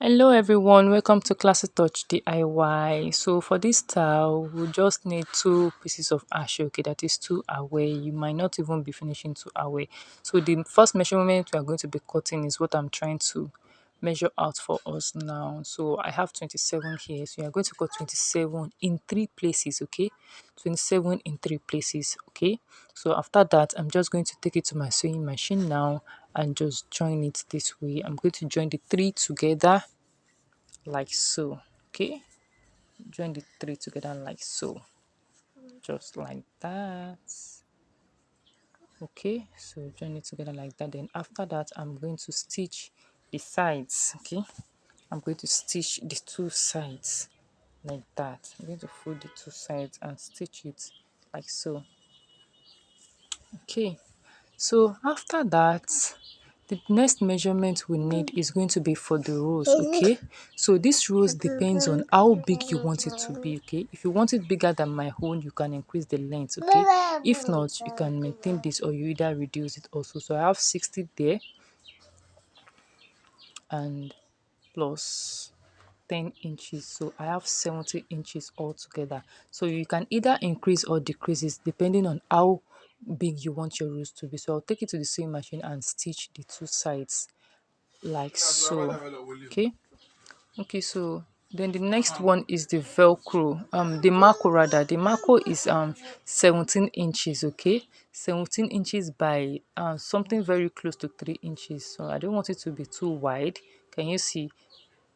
Hello everyone, welcome to Classy Touch DIY. So for this style, we'll just need two pieces of ash, okay, that is 2 away. You might not even be finishing 2 away. So the first measurement we are going to be cutting is what I'm trying to measure out for us now. So I have 27 here, so you're going to cut 27 in 3 places, okay? 27 in 3 places, okay? So after that, I'm just going to take it to my sewing machine now and just join it this way. I'm going to join the three together like so, okay? Join the three together like so, just like that. Okay, so join it together like that. Then after that, I'm going to stitch the sides, okay? I'm going to stitch the two sides like that. I'm going to fold the two sides and stitch it like so. Okay, so after that, the next measurement we need is going to be for the rows, okay? So this rows depends on how big you want it to be, okay? If you want it bigger than my own, you can increase the length, okay? If not, you can maintain this or you either reduce it also. So I have 60 there and plus 10 inches, so I have 70 inches altogether. So you can either increase or decrease it depending on how big you want your rows to be. So I'll take it to the sewing machine and stitch the two sides like so, okay. So then the next one is the velcro, the marco rather. The marco is 17 inches, okay? 17 inches by something very close to 3 inches. So I don't want it to be too wide. Can you see?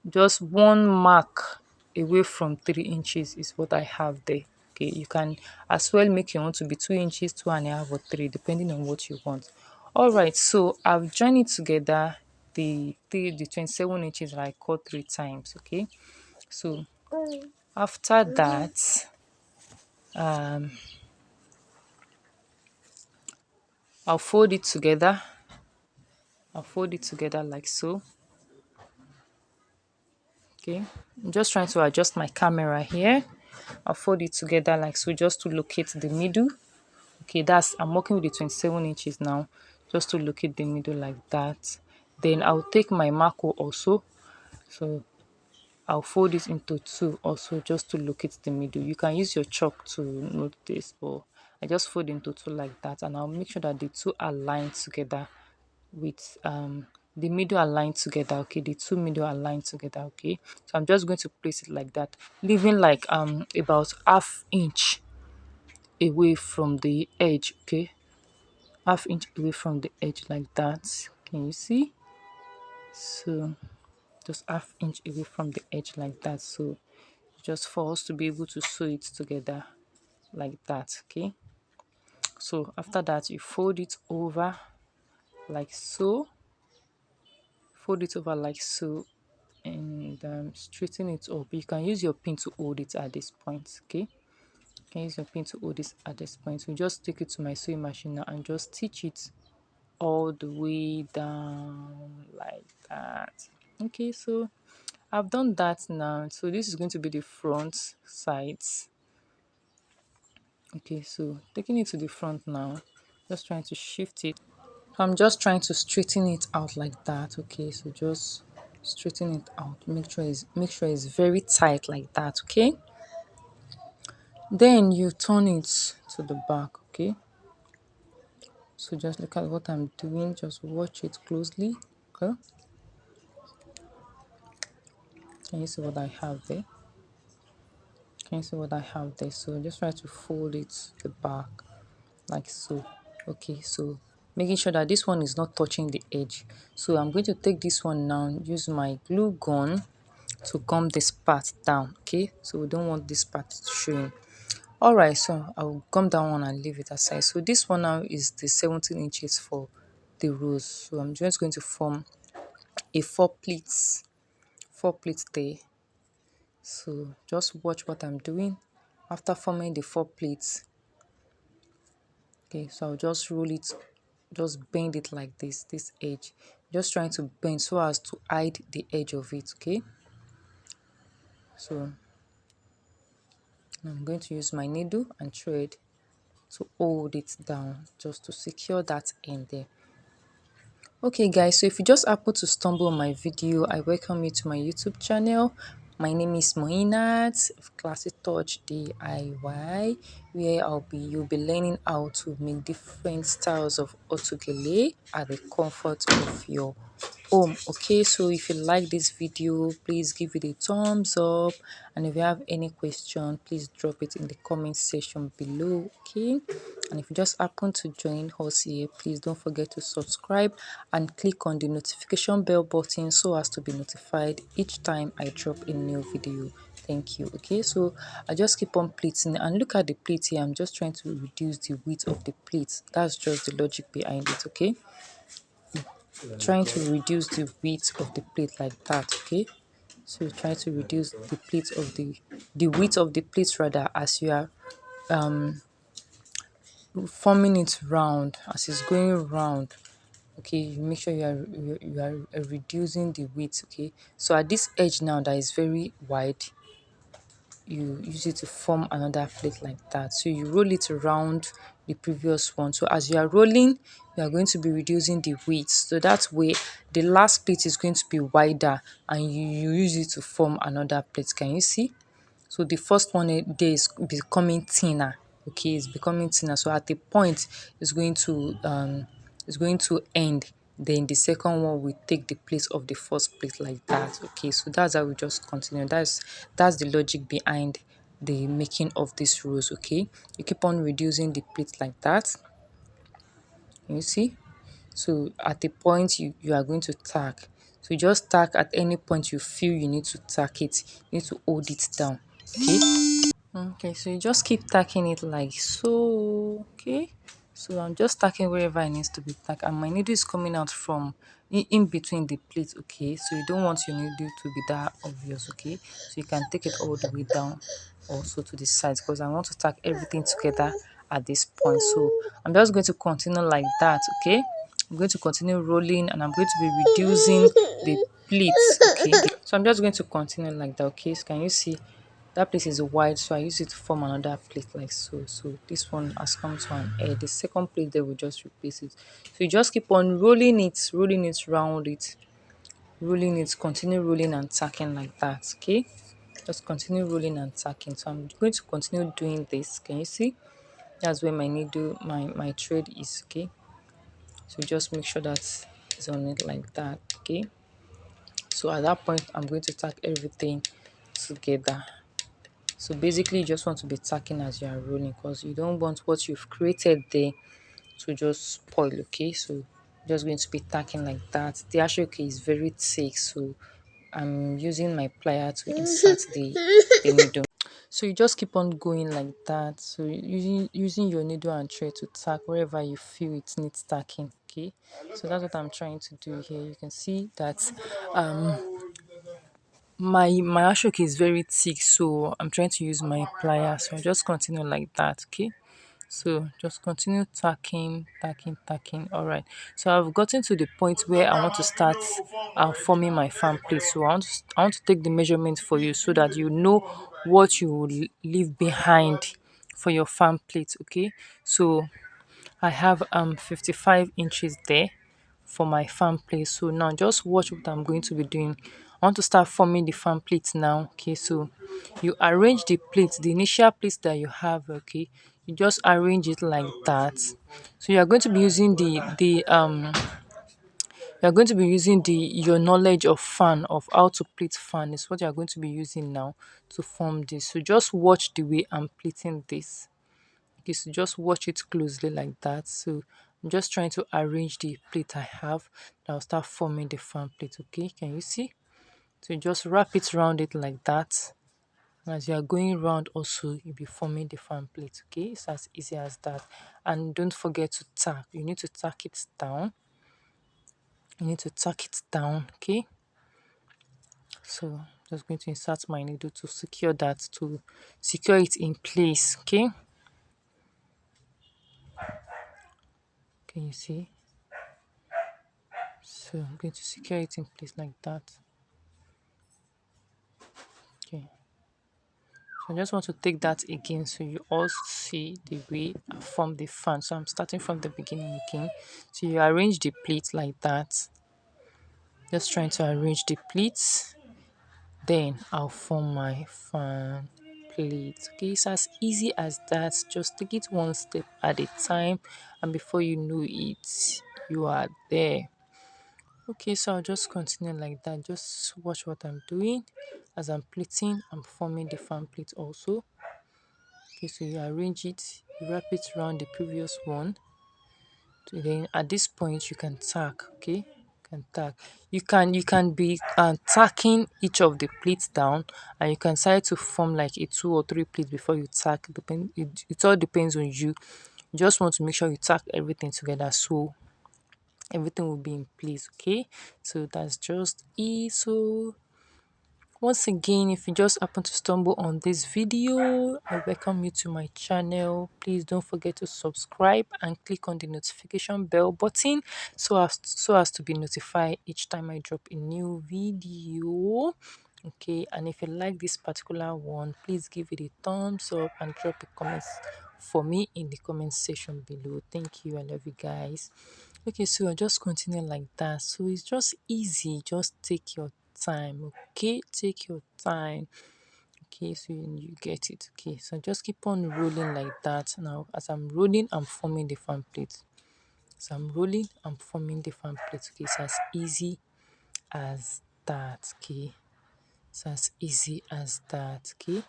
Just one mark away from 3 inches is what I have there. Okay, you can as well make your own to be 2 inches, 2.5 or 3, depending on what you want. All right, so I've joined it together, the 27 inches that I cut 3 times. Okay, so after that, I'll fold it together. I'll fold it together like so. Okay, I'm just trying to adjust my camera here. I'll fold it together like so, just to locate the middle. Okay, that's I'm working with the 27 inches now, just to locate the middle like that. Then I'll take my marco also, so I'll fold it into two also, just to locate the middle. You can use your chalk to note this, but I just fold into two like that, and I'll make sure that the two are aligned together with the middle aligned together. Okay, the two middle aligned together. Okay, so I'm just going to place it like that, leaving like about half inch away from the edge. Okay, half inch away from the edge like that. Can you see? So just half inch away from the edge like that. So just for us to be able to sew it together like that. Okay, so after that, you fold it over like so, fold it over like so, and straighten it up. You can use your pin to hold it at this point. Okay, you can use your pin to hold this at this point. So just take it to my sewing machine now and just stitch it all the way down like that. Okay, so I've done that now. So this is going to be the front sides. Okay, so taking it to the front now, just trying to shift it. I'm just trying to straighten it out like that. Okay, so just straighten it out. Make sure it's very tight like that. Okay, then you turn it to the back. Okay, so just look at what I'm doing, just watch it closely. Okay, can you see what I have there? Can you see what I have there? So just try to fold it to the back like so. Okay, so making sure that this one is not touching the edge. So I'm going to take this one now, use my glue gun to gum this part down. Okay, so we don't want this part showing. All right, so I'll gum that one and leave it aside. So this one now is the 17 inches for the rows. So I'm just going to form a four pleats there. So just watch what I'm doing. After forming the 4 pleats, okay, so I'll just roll it, just bend it like this edge, just trying to bend so as to hide the edge of it. Okay, so I'm going to use my needle and thread to hold it down, just to secure that end there. Okay guys, so if you just happen to stumble on my video, I welcome you to my YouTube channel. My name is Moinat of Classy Touch DIY, where you'll be learning how to make different styles of otogele at the comfort of your home. Okay, so if you like this video, please give it a thumbs up, and if you have any question, please drop it in the comment section below. Okay, and if you just happen to join us here, please don't forget to subscribe and click on the notification bell button so as to be notified each time I drop a new video. Thank you. Okay, so I just keep on pleating, and look at the plate here. I'm just trying to reduce the width of the plate. That's just the logic behind it. Okay, trying to reduce the width of the plate like that. Okay, so try to reduce the plate of the width of the plate rather, as you are forming it round, as it's going round. Okay, you make sure you are reducing the width. Okay, so at this edge now that is very wide, you use it to form another plate like that. So you roll it around the previous one. So as you are rolling, you are going to be reducing the width, so that way the last plate is going to be wider, and you use it to form another plate. Can you see? So the first one there is becoming thinner. Okay, it's becoming thinner. So at the point it's going to end. Then the second one will take the place of the first plate like that. Okay, so that's how we just continue. That's the logic behind the making of these rows. Okay, you keep on reducing the plate like that. You see? So at the point you are going to tack. So you just tack at any point you feel you need to tack it. You need to hold it down. Okay. Okay, so you just keep tacking it like so. Okay, so I'm just tacking wherever it needs to be tacked, and my needle is coming out from in between the plates. Okay, so you don't want your needle to be that obvious. Okay, so you can take it all the way down also to the sides, because I want to tack everything together at this point. So I'm just going to continue like that. Okay, I'm going to continue rolling, and I'm going to be reducing the pleats. Okay, so I'm just going to continue like that. Okay, so can you see that place is wide, so I use it to form another plate like so. So this one has come to an end. The second plate there will just replace it. So you just keep on rolling it round it, rolling it, continue rolling and tacking like that. Okay, just continue rolling and tacking. So I'm going to continue doing this. Can you see? That's where my needle, my thread is. Okay, so just make sure that it's on it like that. Okay, so at that point I'm going to tack everything together. So basically you just want to be tacking as you are rolling, because you don't want what you've created there to just spoil. Okay, so just going to be tacking like that. The ashoke is very thick, so I'm using my plier to insert the needle. So you just keep on going like that. So using your needle and thread to tack wherever you feel it needs tacking. Okay, so that's what I'm trying to do here. You can see that my ashok is very thick, so I'm trying to use my plier. So I'll just continue like that. Okay, so just continue tacking. All right, so I've gotten to the point where I want to start forming my fan plate. So I want to take the measurement for you, so that you know what you will leave behind for your fan plate. Okay, so I have 55 inches there for my fan plate. So now just watch what I'm going to be doing. I want to start forming the fan plate now. Okay, so you arrange the plate, the initial plate that you have. Okay, you just arrange it like that. So you are going to be using your knowledge of fan, of how to plait fan, is what you are going to be using now to form this. So just watch the way I'm plaiting this. Okay, so just watch it closely like that. So I'm just trying to arrange the plate I have. I'll start forming the fan plate. Okay, can you see? So you just wrap it around it like that. And as you are going round also, you'll be forming the fan plate. Okay, it's as easy as that. And don't forget to tack. You need to tack it down. You need to tack it down. Okay, so just going to insert my needle to secure that, to secure it in place. Okay, can you see? So I'm going to secure it in place like that. Okay, So I just want to take that again so you all see the way I form the fan. So I'm starting from the beginning again. So you arrange the pleats like that. Just trying to arrange the pleats. Then I'll form my fan plate. Okay, it's as easy as that. Just take it one step at a time, and before you know it, you are there. Okay, so I'll just continue like that. Just watch what I'm doing. As I'm pleating, I'm forming the fan plate also. Okay, so you arrange it, you wrap it around the previous one. So then at this point you can tack. Okay, you can tack. You can be tacking each of the pleats down, and you can decide to form like a two or three pleats before you tack. It all depends on you. You just want to make sure you tack everything together so everything will be in place. Okay, so that's just it. So once again, if you just happen to stumble on this video, I welcome you to my channel. Please don't forget to subscribe and click on the notification bell button so as to be notified each time I drop a new video. Okay, and if you like this particular one, please give it a thumbs up and drop a comment for me in the comment section below. Thank you. I love you guys. Okay, so I just continue like that. So it's just easy. Just take your time. Okay, take your time. Okay, so you get it. Okay, so just keep on rolling like that. Now, as I'm rolling, I'm forming the fan plate. So I'm rolling, I'm forming the fan plate. Okay, it's as easy as that. Okay, it's as easy as that. Okay,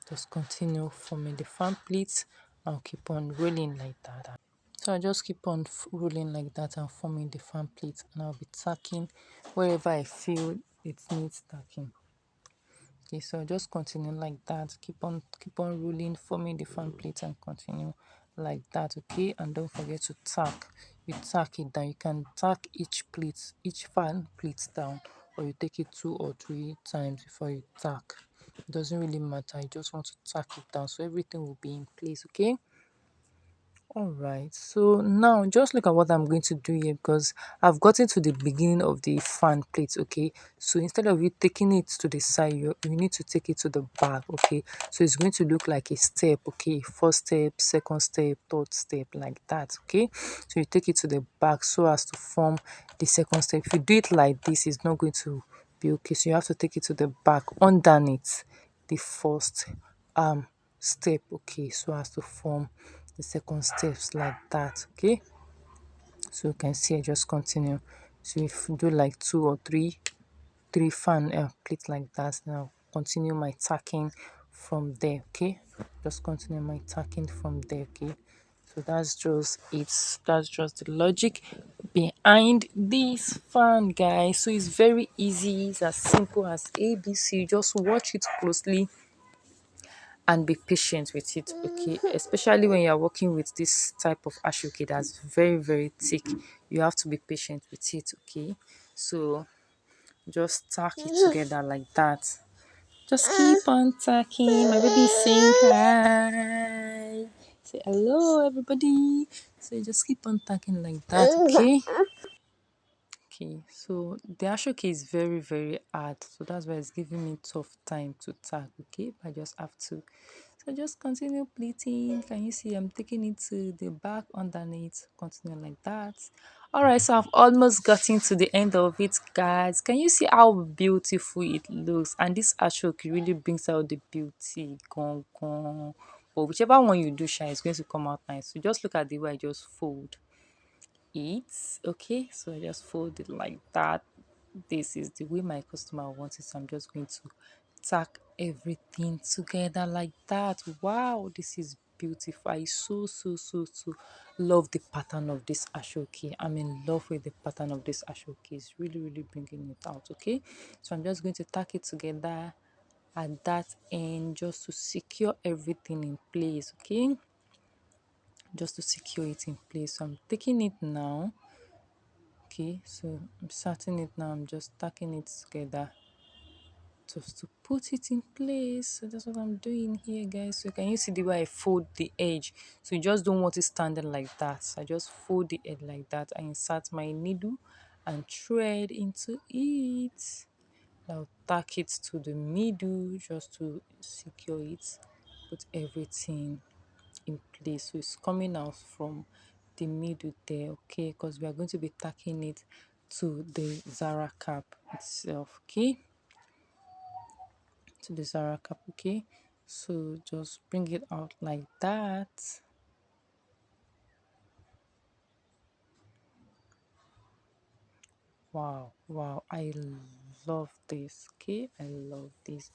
just continue forming the fan plate. I'll keep on rolling like that. So I just keep on rolling like that and forming the fan plate, and I'll be tacking wherever I feel it needs tacking. Okay, so just continue like that. Keep on rolling, forming the fan plate, and continue like that. Okay, and don't forget to tack. You tack it down. You can tack each fan plate down, or you take it 2 or 3 times before you tack. It doesn't really matter. You just want to tack it down so everything will be in place. Okay. All right, so now just look at what I'm going to do here because I've gotten to the beginning of the fan plate. Okay, so instead of you taking it to the side, you need to take it to the back. Okay, so it's going to look like a step. Okay, first step, second step, third step, like that. Okay, so you take it to the back so as to form the second step. If you do it like this, it's not going to be okay, so you have to take it to the back underneath the first step. Okay, so as to form the second steps like that. Okay, so you can see I just continue. So if you do like two or three fan plates like that, now continue my tacking from there. Okay, just continue my tacking from there. Okay, so that's just that's just the logic behind this fan, guys. So it's very easy. It's as simple as ABC. Just watch it closely and be patient with it. Okay, especially when you're working with this type of ashoke that's very very thick, you have to be patient with it. Okay, so just tack it together like that. Just keep on tacking. My baby is saying hi, say hello everybody. So you just keep on tacking like that. Okay. Okay, so the ashoke is very very hard, so that's why it's giving me tough time to tack. Okay, I just have to, so just continue pleating. Can you see I'm taking it to the back underneath, continue like that. All right, so I've almost gotten to the end of it, guys. Can you see how beautiful it looks? And this ashoke really brings out the beauty. Gone gone, but whichever one you do shine is going to come out nice. So just look at the way I just fold it. Okay, so I just fold it like that. This is the way my customer wants it, so I'm just going to tack everything together like that. Wow, this is beautiful. I so love the pattern of this ashoke. I'm in love with the pattern of this ashoke. It's really really bringing it out. Okay, so I'm just going to tack it together at that end just to secure everything in place. Okay, just to secure it in place, so I'm taking it now. Okay, so I'm starting it now. I'm just tacking it together just to put it in place. So that's what I'm doing here, guys. So can you see the way I fold the edge? So you just don't want it standing like that. So I just fold the edge like that. I insert my needle and thread into it I'll tack it to the middle just to secure it, put everything in place. So it's coming out from the middle there, okay, because we are going to be tacking it to the Zara cap itself, okay, to the Zara cap, okay. So just bring it out like that. Wow, wow, I love this, okay, I love this.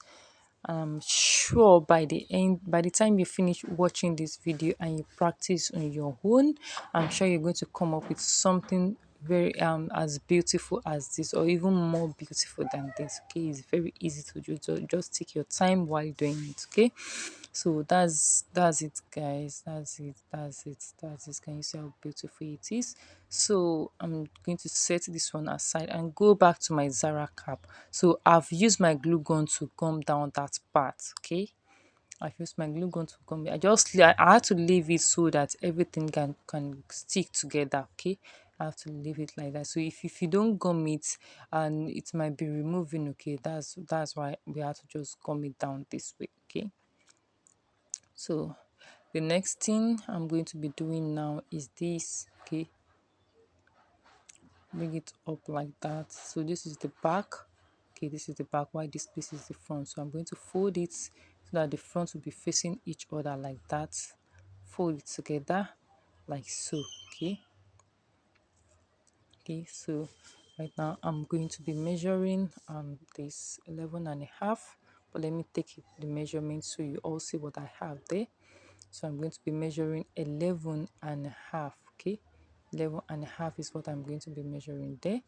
I'm sure by the time you finish watching this video and you practice on your own, I'm sure you're going to come up with something very as beautiful as this, or even more beautiful than this, okay. It's very easy to do, so just take your time while doing it, okay. So that's it, guys. That's it. Can you see how beautiful it is? So I'm going to set this one aside and go back to my Zara cap. So I've used my glue gun to gum down that part, okay. I've used my glue gun to gum it. I had to leave it so that everything can stick together, okay. I have to leave it like that. So if you don't gum it and it might be removing, okay, that's why we have to just gum it down this way, okay. So the next thing I'm going to be doing now is this, okay. Bring it up like that. So this is the back, okay. This is the back, while this piece is the front. So I'm going to fold it so that the front will be facing each other like that. Fold it together like so, okay. Okay, so right now I'm going to be measuring this 11 and a half, but let me take the measurement so you all see what I have there. So I'm going to be measuring 11 and a half, okay. 11 and a half is what I'm going to be measuring there.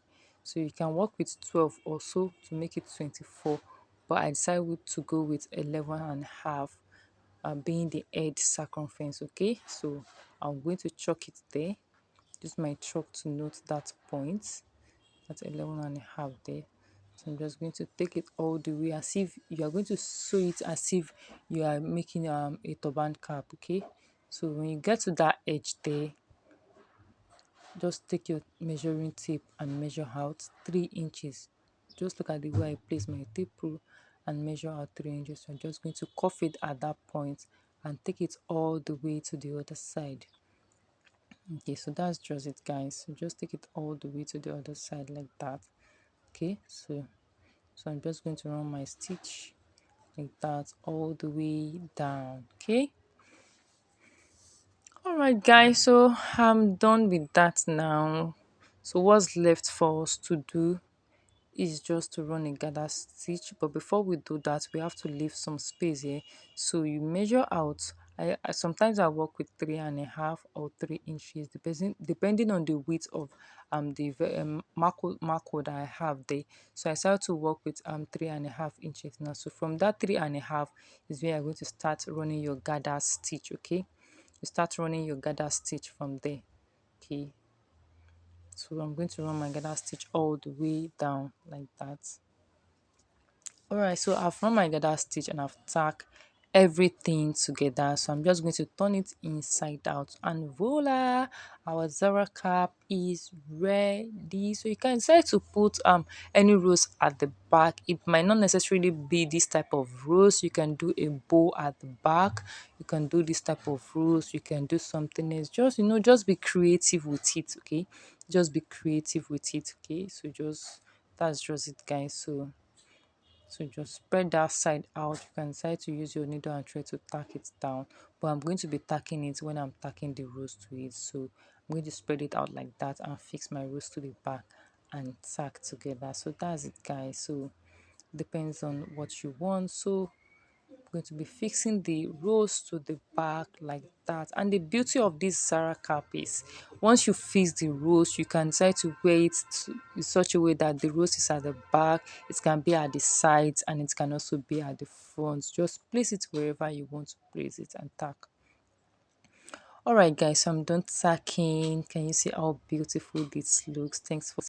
So you can work with 12 or so to make it 24, but I decided to go with 11 and a half, being the edge circumference, okay. So I'm going to chalk it there. Use my chalk to note that point. That's 11 and a half there. So I'm just going to take it all the way as if you are going to sew it, as if you are making a turban cap, okay. So when you get to that edge there, just take your measuring tape and measure out 3 inches. Just look at the way I place my tape rule and measure out 3 inches. So I'm just going to cuff it at that point and take it all the way to the other side. Okay, so that's just it, guys. So just take it all the way to the other side like that, okay. So I'm just going to run my stitch like that all the way down, okay. All right, guys, so I'm done with that now. So what's left for us to do is just to run a gather stitch, but before we do that we have to leave some space here. So you measure out. I sometimes I work with 3.5 or 3 inches, depending on the width of mark that I have there. So I started to work with 3.5 inches now. So from that 3.5 is where you're going to start running your gather stitch, okay. You start running your gather stitch from there, okay. So I'm going to run my gather stitch all the way down like that. All right, so I've run my gather stitch and I've tacked everything together. So I'm just going to turn it inside out, and voila, our Zaracap is ready. So you can decide to put any rose at the back. It might not necessarily be this type of rose. You can do a bow at the back. You can do this type of rose. You can do something else. Just just be creative with it, okay. Just be creative with it, okay. So just that's just it, guys. So just spread that side out. You can decide to use your needle and thread to tack it down, but I'm going to be tacking it when I'm tacking the rose to it. So I'm going to spread it out like that and fix my rose to the back and tack together. So that's it, guys. So depends on what you want. So going to be fixing the rose to the back like that. And the beauty of this Zara cap is once you fix the rose, you can decide to wear it in such a way that the rose is at the back, it can be at the sides, and it can also be at the front. Just place it wherever you want to place it and tack. All right, guys, so I'm done tacking. Can you see how beautiful this looks? Thanks for